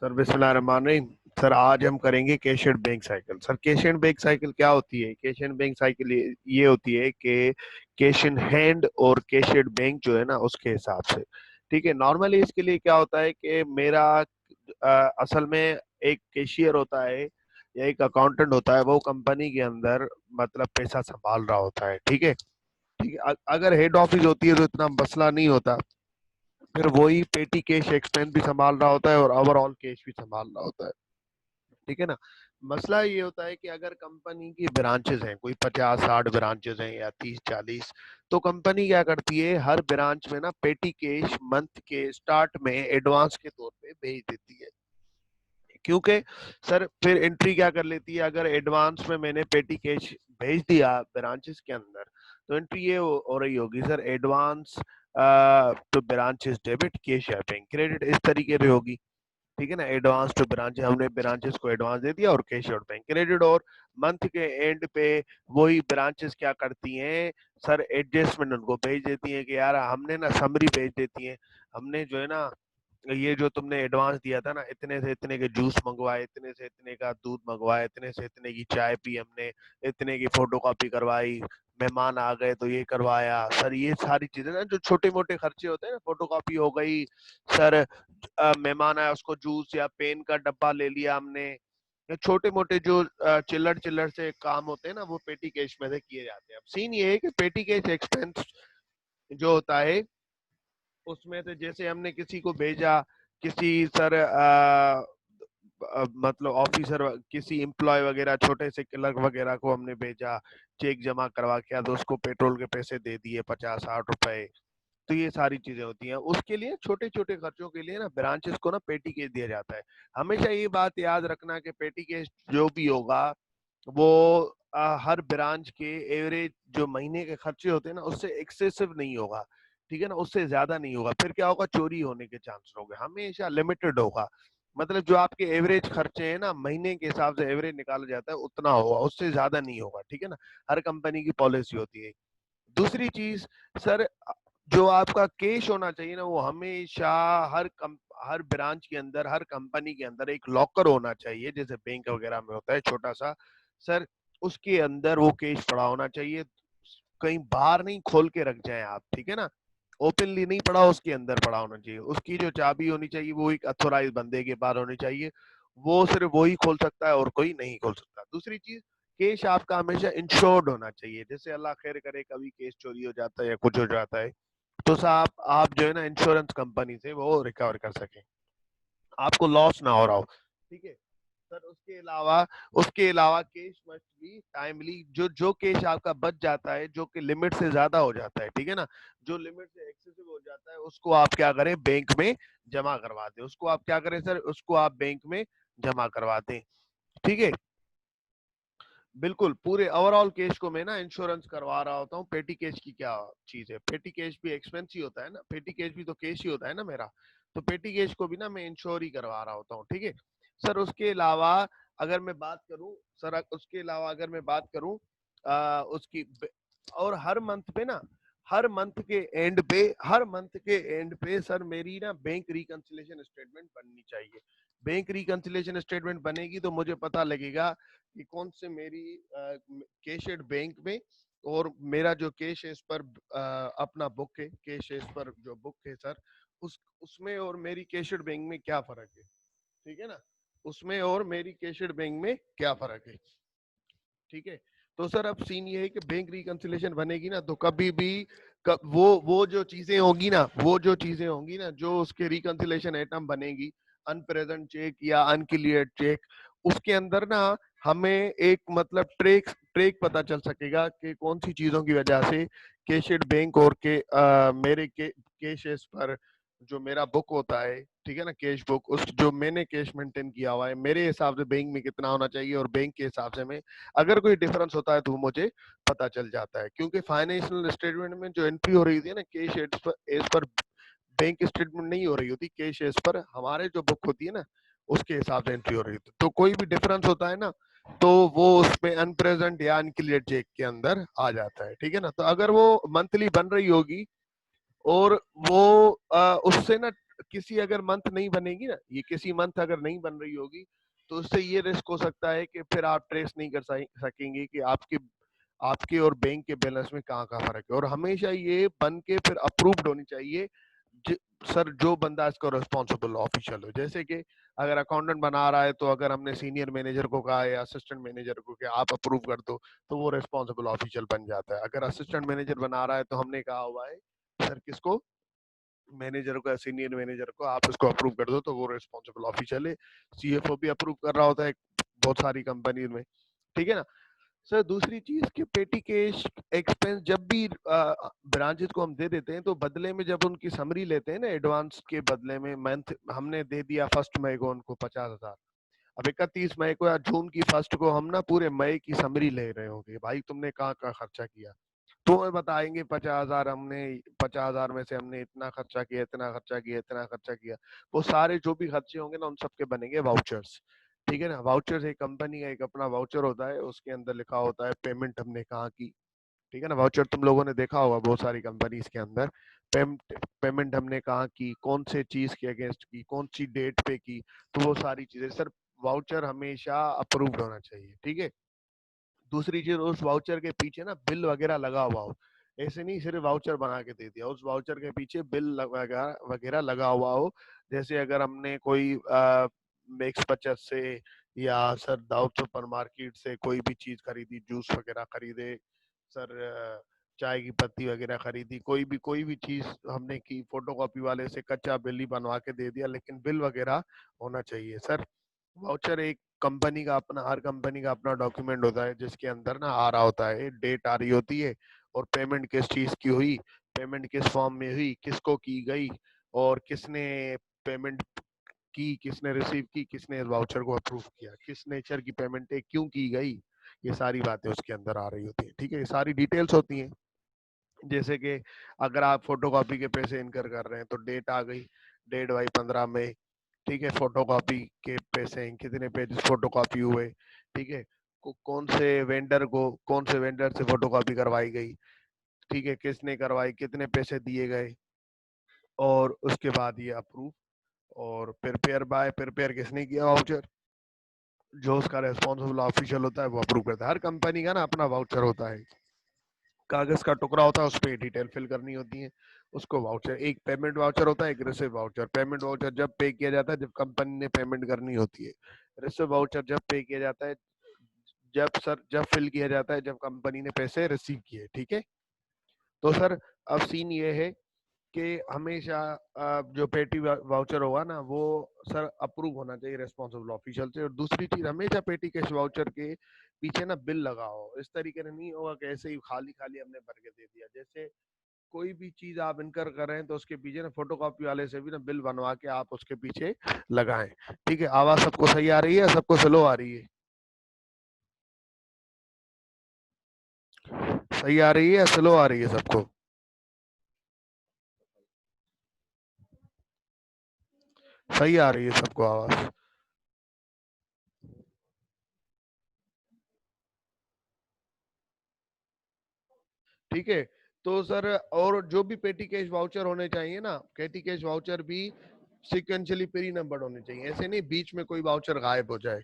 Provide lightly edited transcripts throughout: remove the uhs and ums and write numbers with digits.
Sir बिस्मिल्लाहिर्रहमानिर्रहीम। Sir आज हम करेंगे cash and bank cycle. Sir cash and bank cycle क्या होती है? कैश एंड बैंक साइकिल ये होती है कि कैश इन हैंड और कैश एंड बैंक जो है ना उसके हिसाब से। ठीक है, नॉर्मली इसके लिए क्या होता है कि मेरा असल में एक कैशियर होता है या एक अकाउंटेंट होता है, वो कंपनी के अंदर मतलब पैसा संभाल रहा होता है। ठीक है, ठीक है। अगर हेड ऑफिस होती है तो इतना मसला नहीं होता, फिर वही पेटी कैश एक्सपेंस भी संभाल रहा होता है और ओवरऑल कैश भी संभाल रहा होता है। ठीक है ना। मसला ये होता है कि अगर कंपनी की ब्रांचेस हैं, कोई 50-60 ब्रांचेस हैं या 30-40, तो कंपनी क्या करती है, हर ब्रांच में ना पेटी कैश मंथ के स्टार्ट में एडवांस के तौर पे भेज देती है। क्योंकि सर फिर एंट्री क्या कर लेती है, अगर एडवांस में मैंने पेटी कैश भेज दिया ब्रांचेस के अंदर, तो एंट्री ये हो रही होगी सर, एडवांस तो ब्रांचेस डेबिट, कैश या बैंक क्रेडिट, इस तरीके से होगी। ठीक है ना, एडवांस टू ब्रांच, हमने ब्रांचेस को एडवांस दे दिया, और कैश और बैंक क्रेडिट। और मंथ के एंड पे वही ब्रांचेस क्या करती हैं सर, एडजस्टमेंट उनको भेज देती हैं कि यार हमने ना समरी भेज देती हैं, हमने जो है ना ये जो तुमने एडवांस दिया था ना, इतने से इतने के जूस मंगवाए, इतने से इतने का दूध मंगवाया, इतने से इतने की चाय पी हमने, इतने की फोटोकॉपी करवाई, मेहमान आ गए तो ये करवाया। सर ये सारी चीजें ना जो छोटे मोटे खर्चे होते हैं ना, फोटोकॉपी हो गई सर, मेहमान आया उसको जूस या पेन का डब्बा ले लिया हमने, या छोटे मोटे जो चिल्लर चिल्लर से काम होते हैं ना, वो पेटी कैश में से किए जाते हैं। अब सीन ये है कि पेटी कैश एक्सपेंस जो होता है उसमें से जैसे हमने किसी को भेजा, किसी सर मतलब ऑफिसर, किसी एम्प्लॉय वगैरह, छोटे से क्लर्क वगैरह को हमने भेजा, चेक जमा करवा के तो उसको पेट्रोल के पैसे दे दिए 50-60 रुपए। तो ये सारी चीजें होती हैं, उसके लिए छोटे छोटे खर्चों के लिए ना ब्रांचेस को ना पेटी केस दिया जाता है। हमेशा ये बात याद रखना कि पेटी केस जो भी होगा वो हर ब्रांच के एवरेज जो महीने के खर्चे होते हैं ना उससे एक्सेसिव नहीं होगा। ठीक है ना, उससे ज्यादा नहीं होगा, फिर क्या होगा, चोरी होने के चांस होंगे। हमेशा लिमिटेड होगा, मतलब जो आपके एवरेज खर्चे हैं ना, महीने के हिसाब से एवरेज निकाला जाता है उतना होगा, उससे ज्यादा नहीं होगा। ठीक है ना, हर कंपनी की पॉलिसी होती है। दूसरी चीज सर, जो आपका कैश होना चाहिए ना, वो हमेशा हर ब्रांच के अंदर, हर कंपनी के अंदर एक लॉकर होना चाहिए, जैसे बैंक वगैरह में होता है छोटा सा सर, उसके अंदर वो कैश पड़ा होना चाहिए। कहीं बाहर नहीं खोल के रख जाएं आप, ठीक है ना, ओपनली नहीं पड़ा, उसके अंदर पड़ा होना चाहिए। उसकी जो चाबी होनी चाहिए वो एक अथोराइज बंदे के पास होनी चाहिए, वो सिर्फ वही खोल सकता है और कोई नहीं खोल सकता। दूसरी चीज, केस आपका हमेशा इंश्योर्ड होना चाहिए, जैसे अल्लाह खैर करे कभी केस चोरी हो जाता है या कुछ हो जाता है, तो साहब आप जो है ना इंश्योरेंस कंपनी से वो रिकवर कर सकें, आपको लॉस ना हो रहा हो। ठीक है सर, उसके अलावा केस मस्ट बी टाइमली। जो जो केस आपका बच जाता है, जो कि लिमिट से ज्यादा हो जाता है, ठीक है ना, जो लिमिट से एक्सेसिव हो जाता है, उसको आप क्या करें, बैंक में जमा करवा दें। उसको आप क्या करें सर, उसको आप बैंक में जमा करवा दें। ठीक है, बिल्कुल पूरे ओवरऑल केस को मैं ना इंश्योरेंस करवा रहा होता हूँ। पेटी केस की क्या चीज है, पेटी केस भी एक्सपेंस ही होता है ना, पेटी केस भी तो केस ही होता है ना मेरा, तो पेटी केस को भी ना मैं इंश्योर ही करवा रहा होता हूँ। ठीक है सर, उसके अलावा अगर मैं बात करूं सर, उसके अलावा अगर मैं बात करूं उसकी और हर मंथ पे ना, हर मंथ के एंड पे सर मेरी ना बैंक रिकंसिलेशन स्टेटमेंट बननी चाहिए। बैंक रिकंसिलेशन स्टेटमेंट बनेगी तो मुझे पता लगेगा कि कौन से मेरी कैश एट बैंक में, और मेरा जो कैश है इस पर अपना बुक है, कैश है इस पर जो बुक है सर, उसमें और मेरी कैश एट बैंक में क्या फर्क है। ठीक है ना, उसमें और मेरी कैश एट बैंक में क्या फर्क है। ठीक है, तो सर अब सीन ये है कि बैंक रिकंसिलेशन बनेगी ना, तो कभी भी वो जो चीजें होंगी ना, जो उसके रिकंसिलेशन आइटम बनेगी, अनप्रेजेंट चेक या अनक्लियर चेक, उसके अंदर ना हमें एक मतलब ट्रेक ट्रेक पता चल सकेगा कि कौन सी चीजों की वजह से कैशेड बैंक और मेरे कैशेस पर जो मेरा बुक होता है, ठीक है ना, कैश बुक, उस जो मैंने कैश मेंटेन किया हुआ है, मेरे हिसाब से बैंक में कितना होना चाहिए और बैंक के हिसाब से मैं, अगर कोई डिफरेंस होता है तो मुझे पता चल जाता है। क्योंकि फाइनेंशियल स्टेटमेंट में जो एंट्री हो रही होती है ना, cash as per bank statement नहीं हो रही होती, कैश एज पर हमारे जो बुक होती है ना उसके हिसाब से एंट्री हो रही होती है। तो कोई भी डिफरेंस होता है ना, तो वो उसमें अनप्रेजेंट या अनक्लियर चेक के अंदर आ जाता है। ठीक है ना, तो अगर वो मंथली बन रही होगी और वो उससे ना किसी अगर मंथ नहीं बनेगी ना, ये किसी मंथ अगर नहीं बन रही होगी, तो उससे ये रिस्क हो सकता है कि फिर आप ट्रेस नहीं कर सकेंगे कि आपके आपके और बैंक के बैलेंस में कहाँ-कहाँ फ़र्क है। और हमेशा ये बन के फिर अप्रूव्ड होनी चाहिए, ज सर जो बंदा इसका रिस्पॉन्सिबल ऑफिशियल हो। जैसे कि अगर अकाउंटेंट बना रहा है, तो अगर हमने सीनियर मैनेजर को कहा या असिस्टेंट मैनेजर को कि आप अप्रूव कर दो, तो वो रिस्पॉन्सिबल ऑफिशियल बन जाता है। अगर असिस्टेंट मैनेजर बना रहा है, तो हमने कहा हुआ है सर किसको, मैनेजर को या सीनियर मैनेजर को आप इसको अप्रूव कर दो, तो वो रिस्पॉन्सिबल ऑफिशियल है। सीएफओ भी अप्रूव कर रहा होता है बहुत सारी कंपनी में, ठीक है ना। सर दूसरी चीज कि पेटी कैश एक्सपेंस जब भी ब्रांचेस को हम दे देते हैं, तो बदले में जब उनकी समरी लेते हैं ना, एडवांस के बदले में मंथ हमने दे दिया 1 मई को उनको 50,000। अब 31 मई को या जून की 1 को हम ना पूरे मई की समरी ले रहे होंगे, भाई तुमने कहाँ कहाँ खर्चा किया, तो हमें बताएंगे 50,000 हमने, 50,000 में से हमने इतना खर्चा किया, इतना खर्चा किया, इतना खर्चा किया। वो सारे जो भी खर्चे होंगे ना, उन सबके बनेंगे वाउचर्स, ठीक है ना। वाउचर्स एक कंपनी का एक अपना वाउचर होता है, उसके अंदर लिखा होता है पेमेंट हमने कहाँ की, ठीक है ना। वाउचर तुम लोगों ने देखा होगा बहुत सारी कंपनीज के अंदर, पेमेंट हमने कहाँ की, कौन से चीज के अगेंस्ट की, कौन सी डेट पे की, तो वो सारी चीजें सर, वाउचर हमेशा अप्रूव्ड होना चाहिए, ठीक है। दूसरी चीज, उस वाउचर के पीछे ना बिल वगैरह लगा हुआ हो, ऐसे नहीं सिर्फ वाउचर बना के दे दिया, उस वाउचर के पीछे बिल वगैरह लगा हुआ हो। जैसे अगर हमने कोई मैक्स बचत से या सर दाऊद सुपर मार्केट से कोई भी चीज खरीदी, जूस वगैरह खरीदे सर, चाय की पत्ती वगैरह खरीदी, कोई भी चीज हमने की, फोटोकॉपी वाले से कच्चा बिल ही बनवा के दे दिया, लेकिन बिल वगैरह होना चाहिए सर। वाउचर एक कंपनी का अपना, हर कंपनी का अपना डॉक्यूमेंट होता है, जिसके अंदर ना आ रहा होता है, डेट आ रही होती है, और पेमेंट किस चीज की हुई, पेमेंट किस फॉर्म में हुई, किसको की गई, और किसने पेमेंट की, किसने रिसीव की, किसने वाउचर को अप्रूव किया, किस नेचर की पेमेंट है, क्यों की गई, ये सारी बातें उसके अंदर आ रही होती है, ठीक है। ये सारी डिटेल्स होती हैं। जैसे कि अगर आप फोटोकॉपी के पैसे इनकर कर रहे हैं, तो डेट आ गई, डेट भाई 15 मई, ठीक है। फोटोकॉपी के पैसे हैं, कितने पेज फोटोकॉपी हुए, ठीक है। कौन से वेंडर से फोटोकॉपी करवाई गई, ठीक है, किसने करवाई, कितने पैसे दिए गए, और उसके बाद ये अप्रूव, और प्रिपेयर किसने किया वाउचर, जो उसका रेस्पॉन्सिबल ऑफिशियल होता है वो अप्रूव करता है। हर कंपनी का ना अपना वाउचर होता है, कागज का टुकड़ा होता है, उस पर डिटेल फिल करनी होती है, उसको वाउचर, एक पेमेंट वाउचर होता है, एक रिसिव वाउचर। पेमेंट वाउचर जब पे किया जाता है, जब कंपनी ने पेमेंट करनी होती है। रिसिव वाउचर जब पे किया जाता है, जब फिल किया जाता है, जब कंपनी ने पैसे रिसीव किए, ठीक है। तो सर अब सीन ये है कि हमेशा जो पेटी वाउचर होगा ना, वो सर अप्रूव होना चाहिए रेस्पॉन्सिबल ऑफिशियल से। और दूसरी चीज, हमेशा पेटी कैश वाउचर के पीछे ना बिल लगा हो, इस तरीके से नहीं होगा कि ऐसे ही खाली खाली हमने भर के दे दिया। जैसे कोई भी चीज आप इनकर कर रहे हैं, तो उसके पीछे ना फोटोकॉपी वाले से भी ना बिल बनवा के आप उसके पीछे लगाएं, ठीक है। आवाज सबको सही आ रही है, सबको स्लो आ रही है? सही आ रही है या स्लो आ रही है सबको? सही आ रही है सबको आवाज? ठीक है। तो सर और जो भी पेटी कैश वाउचर होने चाहिए ना, पेटी कैश वाउचर भी सिक्वेंशियली प्री नंबर्ड होने चाहिए, ऐसे नहीं बीच में कोई वाउचर गायब हो जाए,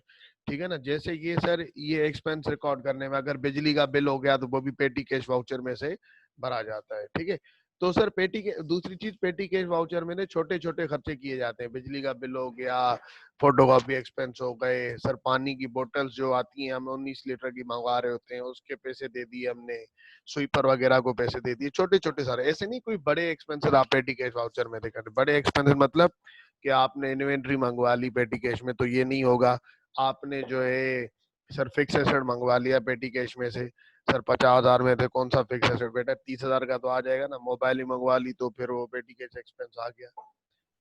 ठीक है ना। जैसे ये सर, ये एक्सपेंस रिकॉर्ड करने में अगर बिजली का बिल हो गया, तो वो भी पेटी कैश वाउचर में से भरा जाता है, ठीक है। तो सर पेटी के दूसरी चीज, पेटी कैश वाउचर में ना छोटे छोटे खर्चे किए जाते हैं, बिजली का बिल हो गया, फोटोकॉपी एक्सपेंस हो गए सर, पानी की बोतल्स जो आती हैं, हम 19 लीटर की मंगवा रहे होते हैं, उसके पैसे दे दिए हमने, स्वीपर वगैरह को पैसे दे दिए, छोटे छोटे सारे, ऐसे नहीं कोई बड़े एक्सपेंसेस आप पेटी कैश वाउचर में देखा। बड़े एक्सपेंसेस मतलब कि आपने इन्वेंट्री मंगवा ली पेटी कैश में, तो ये नहीं होगा। आपने जो है सर फिक्स एसेट मंगवा लिया पेटी कैश में से, सर 50,000 में थे, कौन सा फिक्स एसेट बेटा, 30,000 का तो आ जाएगा ना, मोबाइल ही मंगवा ली, तो फिर वो पेटी कैश एक्सपेंस आ गया।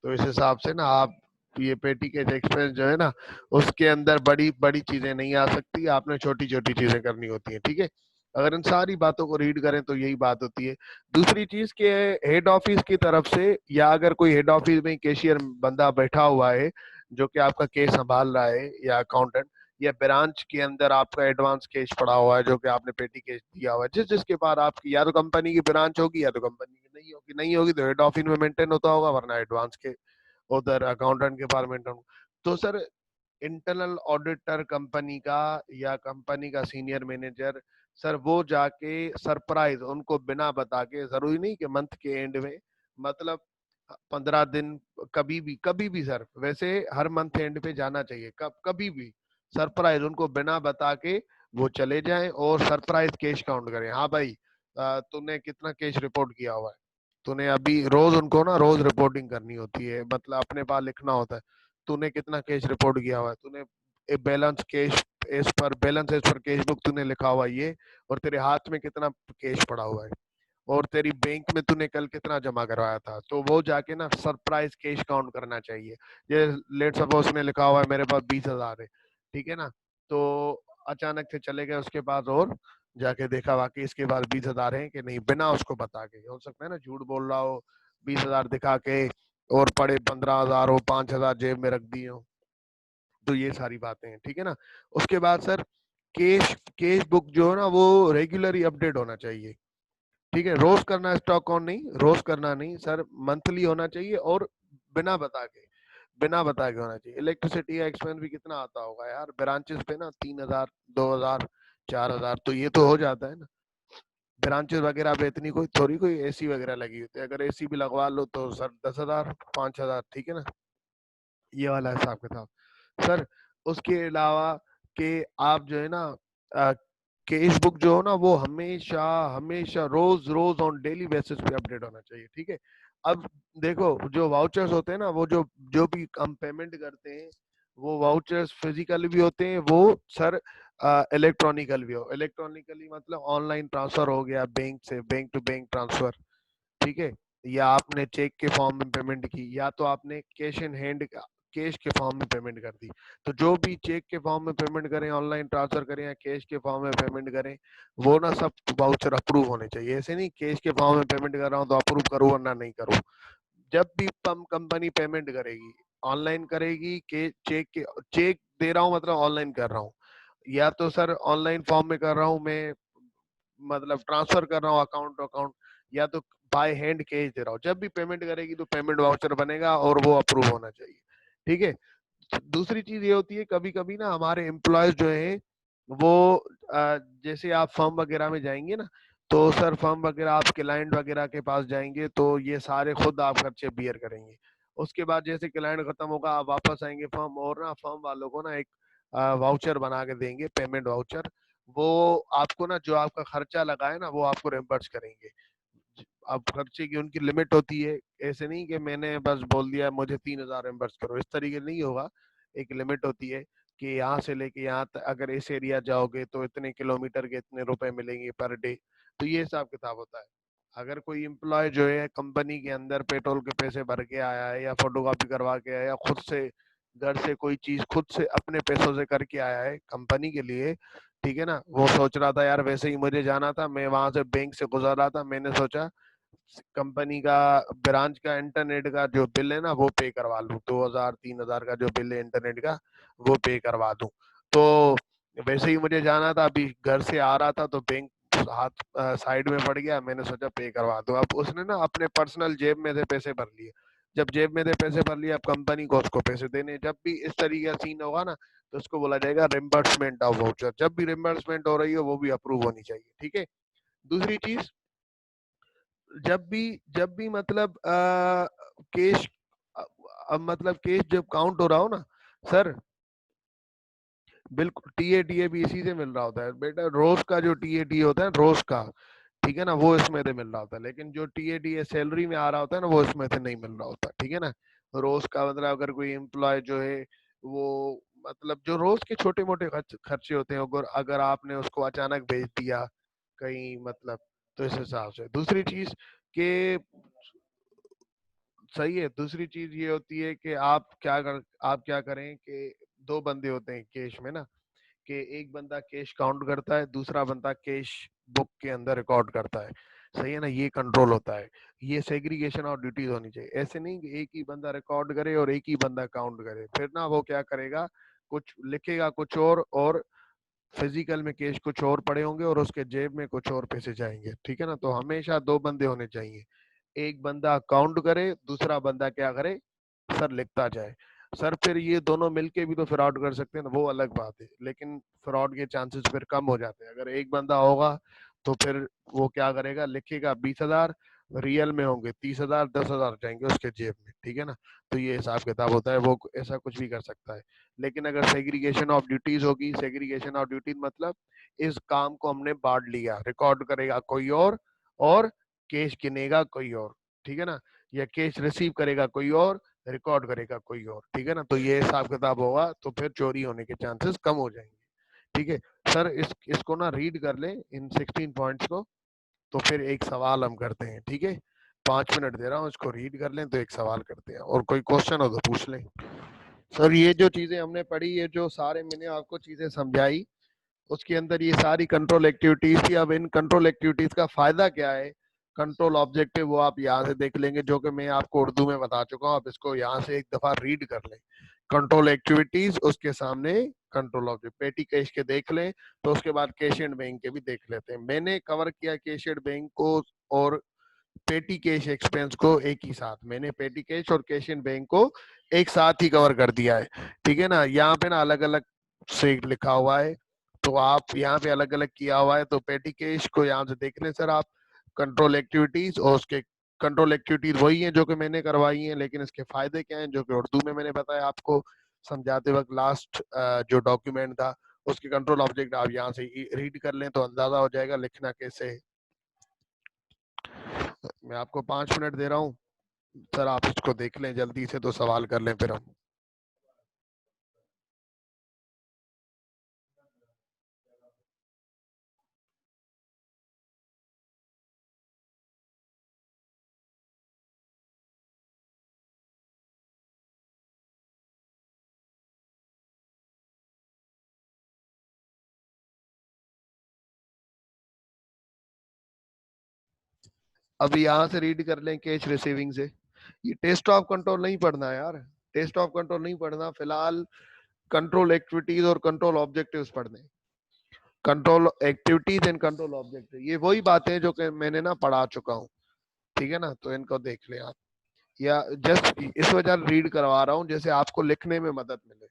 तो इस हिसाब से ना आप, ये पेटी कैश एक्सपेंस जो है ना, उसके अंदर बड़ी बड़ी चीजें नहीं आ सकती, आपने छोटी छोटी चीजें करनी होती है, ठीक है। अगर इन सारी बातों को रीड करें, तो यही बात होती है। दूसरी चीज के, हेड ऑफिस की तरफ से, या अगर कोई हेड ऑफिस में कैशियर बंदा बैठा हुआ है जो कि आपका केस संभाल रहा है, या अकाउंटेंट, या ब्रांच के अंदर आपका एडवांस केस पड़ा हुआ है जो कि आपने पेटी केस दिया हुआ है, जिसके बाद आपकी या तो कंपनी की ब्रांच होगी, या तो कंपनी की नहीं होगी, नहीं होगी तो हेड ऑफिस में मेंटेन होता होगा, वरना एडवांस के उधर अकाउंटेंट के पास मेंटेन। तो सर इंटरनल ऑडिटर कंपनी का या कंपनी का सीनियर मैनेजर सर वो जाके सरप्राइज उनको बिना बता के, जरूरी नहीं कि मंथ के एंड में, मतलब 15 दिन, कभी भी सर, वैसे हर मंथ एंड पे जाना चाहिए, कभी भी सरप्राइज उनको बिना बता के वो चले जाएं और सरप्राइज कैश काउंट करें। हाँ भाई, तूने कितना कैश रिपोर्ट किया हुआ है, तूने अभी रोज उनको ना रोज रिपोर्टिंग करनी होती है, मतलब अपने पास लिखना होता है तूने कितना कैश रिपोर्ट किया हुआ है, तूने balance cash as per cash book तूने लिखा हुआ है ये, और तेरे हाथ में कितना कैश पड़ा हुआ है, और तेरी बैंक में तूने कल कितना जमा करवाया था। तो वो जाके ना सरप्राइज कैश काउंट करना चाहिए। ये लेट सपोज ने लिखा हुआ है मेरे पास 20,000 है, ठीक है ना, तो अचानक से चले गए उसके पास और जाके देखा वाकई इसके पास 20,000 है कि नहीं, बिना उसको बता के, हो सकता है ना झूठ बोल रहा हो, 20,000 दिखा के और पड़े 15,000 हो, 5,000 जेब में रख दिए हो। तो ये सारी बातें हैं, ठीक है ना। उसके बाद सर कैश कैश बुक जो है ना वो रेगुलरली अपडेट होना चाहिए, ठीक है। रोज करना स्टॉक ऑन नहीं, रोज करना नहीं सर, मंथली होना चाहिए, और बिना बता के बिना बता के होना चाहिए। इलेक्ट्रिसिटी का एक्सपेंस भी कितना आता होगा यार ब्रांचेस पे ना, 3,000, 2,000, 4,000, तो ये तो हो जाता है ना। ब्रांचेस वगैरह पे इतनी कोई थोड़ी कोई एसी वगैरह लगी होती है, अगर एसी भी लगवा लो तो सर 10,000, 5,000, ठीक है ना, ये वाला हिसाब किताब सर। उसके अलावा कि आप जो है ना केस बुक जो हो ना वो हमेशा हमेशा रोज रोज ऑन डेली बेसिस पे अपडेट होना चाहिए, ठीक है। अब देखो जो वाउचर्स होते हैं ना, वो जो जो भी हम पेमेंट करते हैं, वो वाउचर्स फिजिकल भी होते हैं, वो सर इलेक्ट्रॉनिकल भी हो, इलेक्ट्रॉनिकली मतलब ऑनलाइन ट्रांसफर हो गया बैंक से, बैंक टू बैंक ट्रांसफर, ठीक है, या आपने चेक के फॉर्म में पेमेंट की, या तो आपने कैश इन हैंड कैश के फॉर्म में पेमेंट कर दी। तो जो भी चेक के फॉर्म में पेमेंट करें, ऑनलाइन ट्रांसफर करें या कैश के फॉर्म में पेमेंट करें, वो ना सब वाउचर अप्रूव होने चाहिए। ऐसे नहीं कैश के फॉर्म में पेमेंट कर रहा हूँ तो अप्रूव करूँ वरना नहीं करूँ। जब भी कंपनी पेमेंट करेगी, ऑनलाइन करेगी के चेक दे रहा हूँ मतलब ऑनलाइन कर रहा हूँ, या तो सर ऑनलाइन फॉर्म में कर रहा हूँ मैं, मतलब ट्रांसफर कर रहा हूँ अकाउंट टू अकाउंट, या तो बाय हैंड कैश दे रहा हूँ, जब भी पेमेंट करेगी तो पेमेंट वाउचर बनेगा और वो अप्रूव होना चाहिए, ठीक है। दूसरी चीज ये होती है कभी कभी ना हमारे एम्प्लॉयज जो है वो जैसे आप फर्म वगैरह में जाएंगे ना, तो सर फर्म वगैरह आप क्लाइंट वगैरह के पास जाएंगे तो ये सारे खुद आप खर्चे बियर करेंगे। उसके बाद जैसे क्लाइंट खत्म होगा आप वापस आएंगे फर्म, और ना फर्म वालों को ना एक वाउचर बना के देंगे, पेमेंट वाउचर, वो आपको ना जो आपका खर्चा लगा है ना वो आपको रिम्बर्स करेंगे। अब खर्चे की उनकी लिमिट होती है, ऐसे नहीं कि मैंने बस बोल दिया मुझे 3,000 रिम्बर्स करो, इस तरीके नहीं होगा। एक लिमिट होती है कि यहाँ से लेके यहाँ तक अगर इस एरिया जाओगे तो इतने किलोमीटर के इतने रुपए मिलेंगे पर डे, तो ये हिसाब किताब होता है। अगर कोई एम्प्लॉय जो है कंपनी के अंदर पेट्रोल के पैसे भर के आया है या फोटोकॉपी करवा के आया है या खुद से घर से कोई चीज खुद से अपने पैसों से करके आया है कंपनी के लिए, ठीक है ना, वो सोच रहा था यार वैसे ही मुझे जाना था, मैं वहां से बैंक से गुजर रहा था, मैंने सोचा कंपनी का ब्रांच का इंटरनेट का जो बिल है ना वो पे करवा लूं, 2,000 3,000 का जो बिल है इंटरनेट का वो पे करवा दूं। तो वैसे ही मुझे जाना था, अभी घर से आ रहा था तो बैंक हाथ साइड में पड़ गया, मैंने सोचा पे करवा दूं। अब उसने ना अपने पर्सनल जेब में से पैसे भर लिए, जब जेब में से पैसे भर लिए अब कंपनी को उसको पैसे देने, जब भी इस तरीके का सीन होगा ना तो उसको बोला जाएगा रिम्बर्समेंट ऑफ वाउचर। जब भी रिम्बर्समेंट हो रही हो वो भी अप्रूव होनी चाहिए, ठीक है। दूसरी चीज, जब भी मतलब केस मतलब केस जब काउंट हो रहा हो ना सर, बिल्कुल टीए भी इसी से मिल रहा होता है बेटा, रोज का जो टीए होता है रोज का, ठीक है ना, वो इसमें से मिल रहा होता है, लेकिन जो टीए सैलरी में आ रहा होता है ना वो इसमें से नहीं मिल रहा होता, ठीक है ना। रोज का मतलब अगर कोई एम्प्लॉय जो है वो मतलब जो रोज के छोटे मोटे खर्चे होते हैं, अगर अगर आपने उसको अचानक भेज दिया कहीं, मतलब तो इस हिसाब से। दूसरी चीज के सही है, दूसरी चीज ये होती है कि आप क्या करें कि दो बंदे होते हैं कैश में ना, कि एक बंदा कैश काउंट करता है, दूसरा बंदा कैश बुक के अंदर रिकॉर्ड करता है, सही है ना, ये कंट्रोल होता है। ये सेग्रीगेशन और ड्यूटीज होनी चाहिए, ऐसे नहीं कि एक ही बंदा रिकॉर्ड करे और एक ही बंदा काउंट करे, फिर ना वो क्या करेगा, कुछ लिखेगा कुछ और फिजिकल में कैश कुछ और पड़े होंगे और उसके जेब में कुछ और पैसे जाएंगे, ठीक है ना। तो हमेशा दो बंदे होने चाहिए, एक बंदा काउंट करे, दूसरा बंदा क्या करे, सर लिखता जाए। सर फिर ये दोनों मिलके भी तो फ्रॉड कर सकते हैं ना, वो अलग बात है, लेकिन फ्रॉड के चांसेस फिर कम हो जाते हैं। अगर एक बंदा होगा तो फिर वो क्या करेगा, लिखेगा 20,000, रियल में होंगे 30,000, 10,000 जाएंगे उसके जेब में, ठीक है ना। तो ये हिसाब किताब होता है, वो ऐसा कुछ भी कर सकता है। लेकिन अगर सेग्रीगेशन ऑफ ड्यूटीज होगी, सेग्रीगेशन ऑफ ड्यूटीज मतलब इस काम को हमने बांट लिया, रिकॉर्ड करेगा कोई और केस गिनेगा कोई और, ठीक है ना, या केस रिसीव करेगा कोई और, रिकॉर्ड करेगा कोई और, ठीक है ना। तो ये हिसाब किताब होगा तो फिर चोरी होने के चांसेस कम हो जाएंगे, ठीक है। सर इसको ना रीड कर लें इन 16 पॉइंट्स को, तो फिर एक सवाल हम करते हैं, ठीक है। 5 मिनट दे रहा हूँ, इसको रीड कर लें तो एक सवाल करते हैं, और कोई क्वेश्चन हो तो पूछ लें। सर ये जो चीजें हमने पढ़ी, ये जो सारे मैंने आपको चीजें समझाई, उसके अंदर ये सारी कंट्रोल एक्टिविटीज थी। अब इन कंट्रोल एक्टिविटीज का फायदा क्या है, कंट्रोल ऑब्जेक्टिव, वो आप यहाँ से देख लेंगे, जो कि मैं आपको उर्दू में बता चुका हूँ। आप इसको यहाँ से एक दफा रीड कर लें, कंट्रोल एक्टिविटीज, उसके सामने कंट्रोल ऑब्जेक्ट, पेटी कैश के देख लें, तो उसके बाद कैश एंड बैंक के भी देख लेते हैं। मैंने कवर किया कैश एंड बैंक को और पेटी कैश एक्सपेंस को एक ही साथ, मैंने पेटी कैश और कैश इन बैंक को एक साथ ही कवर कर दिया है, ठीक है ना। यहाँ पे ना अलग अलग से लिखा हुआ है, तो आप यहाँ पे अलग अलग किया हुआ है, तो पेटी कैश को यहाँ से देख लें सर आप। कंट्रोल एक्टिविटीज और उसके कंट्रोल एक्टिविटीज वही है जो कि मैंने करवाई है, लेकिन इसके फायदे क्या हैं जो कि उर्दू में मैंने बताया आपको समझाते वक्त, लास्ट जो डॉक्यूमेंट था उसके कंट्रोल ऑब्जेक्ट आप यहाँ से रीड कर लें तो अंदाजा हो जाएगा लिखना कैसे है। मैं आपको 5 मिनट दे रहा हूँ सर, आप इसको देख लें जल्दी से, तो सवाल कर लें फिर हम। अब यहाँ से रीड कर लें कैश रिसीविंग से। ये टेस्ट ऑफ कंट्रोल नहीं पढ़ना है यार, टेस्ट ऑफ कंट्रोल नहीं पढ़ना फिलहाल, कंट्रोल एक्टिविटीज और कंट्रोल ऑब्जेक्टिव्स पढ़ने। Control activities and control objective, ये वही बातें हैं जो कि मैंने ना पढ़ा चुका हूँ, ठीक है ना। तो इनको देख लें आप, या जस्ट इस वजह रीड करवा रहा हूँ जैसे आपको लिखने में मदद मिले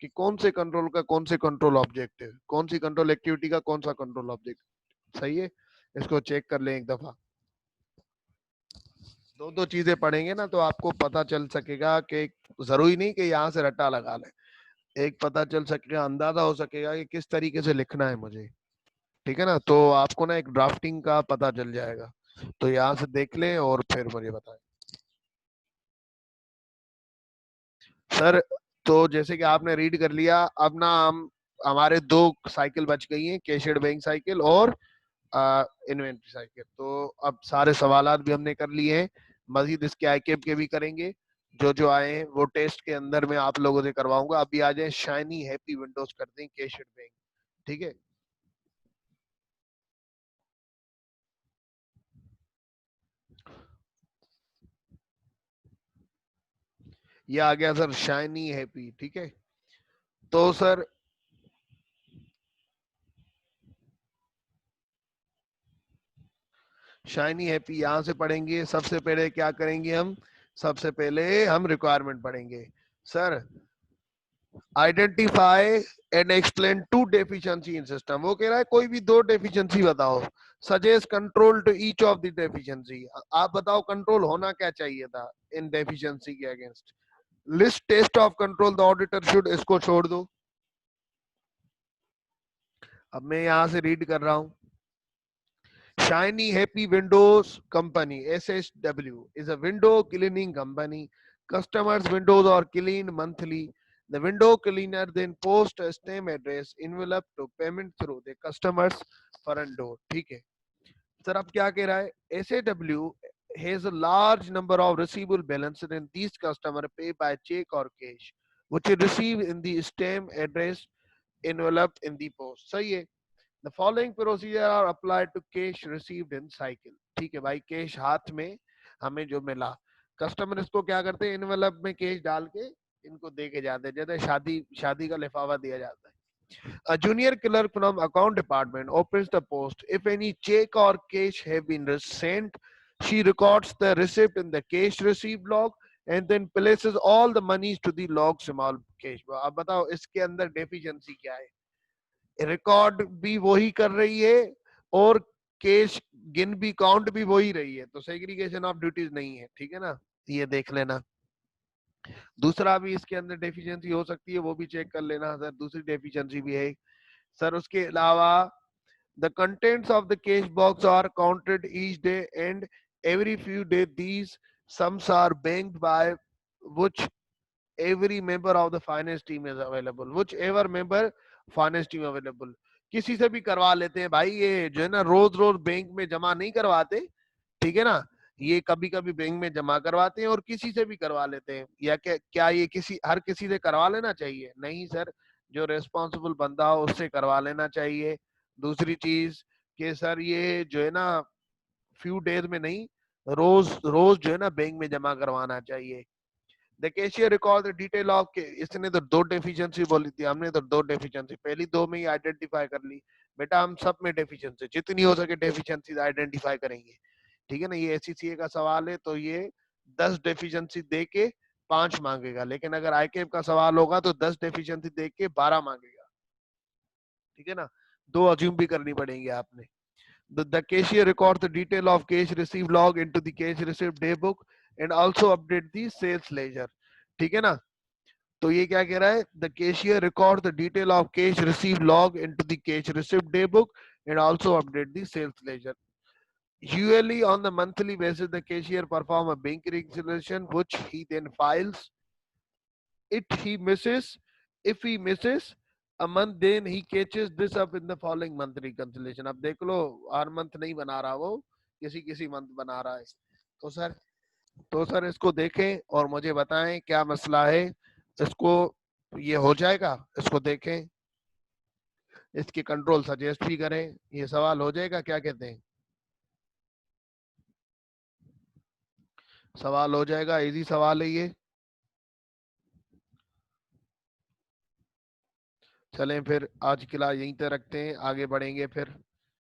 कि कौन से कंट्रोल का कौन से कंट्रोल ऑब्जेक्टिव, कौन सी कंट्रोल एक्टिविटी का कौन सा कंट्रोल ऑब्जेक्ट, सही है। इसको चेक कर लें एक दफा, दो दो चीजें पढ़ेंगे ना तो आपको पता चल सकेगा कि जरूरी नहीं कि यहाँ से रट्टा लगा लें, एक पता चल सकेगा, अंदाजा हो सकेगा कि किस तरीके से लिखना है मुझे, ठीक है ना। तो आपको ना एक ड्राफ्टिंग का पता चल जाएगा, तो यहाँ से देख लें और फिर मुझे बताएं सर। तो जैसे कि आपने रीड कर लिया, अब ना हम हमारे दो साइकिल बच गई हैं, कैशियड बैंक साइकिल और इन्वेंट्री साइकिल। तो अब सारे सवालात भी हमने कर लिए हैं, मजीद इसके आईकेप के भी करेंगे, जो जो आए हैं वो टेस्ट के अंदर मैं आप लोगों से करवाऊंगा। अभी आ जाए शाइनी हैप्पी विंडोज करते हैं कैशियड बैंक, ठीक है। ये आ गया सर शाइनी हैप्पी, ठीक है। तो सर शाइनी हैप्पी यहाँ से पढ़ेंगे, सबसे पहले क्या करेंगे हम, सबसे पहले हम रिक्वायरमेंट पढ़ेंगे sir. Identify and explain two deficiency in system, वो कह रहा है कोई भी दो डेफिशिएंसी बताओ, suggest control to each of the deficiency, आप बताओ कंट्रोल होना क्या चाहिए था इन डेफिशिएंसी के against. List test of control the auditor should, इसको छोड़ दो। अब मैं यहां से रीड कर रहा हूं, Shiny Happy Windows Company (SHW) is a window cleaning company. Customers' windows are cleaned monthly. The window cleaner then posts a stamp address envelope to payment through the customer's front door. ठीक है sir, अब क्या कह रहा है, SHW has a large number of receivable balances and these customers pay by check or cash, which is received in the stamp address envelope in the post. सही है। The following procedure are applied to cash received in cycle. ठीक है भाई, cash हाथ में हमें जो मिला, कस्टमर इसको क्या करते हैं, इनवेलप में कैश डाल के इनको दे के जाते हैं, जैसे शादी शादी का लिफाफा दिया जाता है। A junior clerk from account department opens the post. If any check or cash have been sent, she records the receipt in the cash receipt log and then places all the monies to the log small cash box. अब बताओ इसके अंदर deficiency क्या है? Record भी वही कर रही है और केस गिन भी काउंट भी वही रही है, तो सेग्रीगेशन ऑफ ड्यूटीज नहीं है, ठीक है ना, ये देख लेना। दूसरा भी इसके अंदर डेफिशिएंसी हो सकती है, वो भी चेक कर लेना सर, दूसरी डेफिशिएंसी भी है सर। उसके अलावा the contents of the cash box are counted each day and every few day these sums are banked by which every member of the finance team is available, whichever member finance team available। किसी से भी करवा लेते हैं भाई, ये जो है ना रोज रोज बैंक में जमा नहीं करवाते, ठीक है ना, ये कभी कभी बैंक में जमा करवाते हैं और किसी से भी करवा लेते हैं। या क्या ये हर किसी से करवा लेना चाहिए? नहीं सर, जो रेस्पॉन्सिबल बंदा हो उससे करवा लेना चाहिए। दूसरी चीज कि सर ये जो है ना फ्यू डेज में नहीं, रोज रोज जो है ना बैंक में जमा करवाना चाहिए। The cashier records the detail of इसने तो दो डेफिशिएंसी बोली थी, हमने तो दो डेफिशिएंसी पहली दो में ही आइडेंटिफाई कर ली। बेटा हम सब में डेफिशिएंसी जितनी हो सके डेफिशिएंसी आइडेंटिफाई करेंगे, ठीक है ना। ये एससीसीए का सवाल है तो ये 10 डेफिशिएंसी दे के 5 मांगेगा, लेकिन अगर आईकेएफ का सवाल होगा तो 10 डेफिशिएंसी दे के 12 मांगेगा, ठीक है ना। दो अज्यूम भी करनी पड़ेंगे आपने। The cashier records the detail of cash received log into the cash received day book and also update the sales ledger, ठीक है ना। तो ये क्या कह रहा है? The cashier records the detail of cash received log into the cash received day book and also update the sales ledger. Usually on the monthly basis, the cashier perform a bank reconciliation which he then files. If he misses a month, then he catches this up in the following month reconciliation। अब देख लो हर month नहीं बना रहा वो, किसी किसी month बना रहा है। तो सर इसको देखें और मुझे बताएं क्या मसला है। इसको ये हो जाएगा, इसको देखें, इसके कंट्रोल सजेस्ट भी करें, ये सवाल हो जाएगा। क्या कहते हैं? सवाल हो जाएगा, इजी सवाल है ये। चलें फिर आज के लिए यहीं तक रखते हैं, आगे बढ़ेंगे फिर।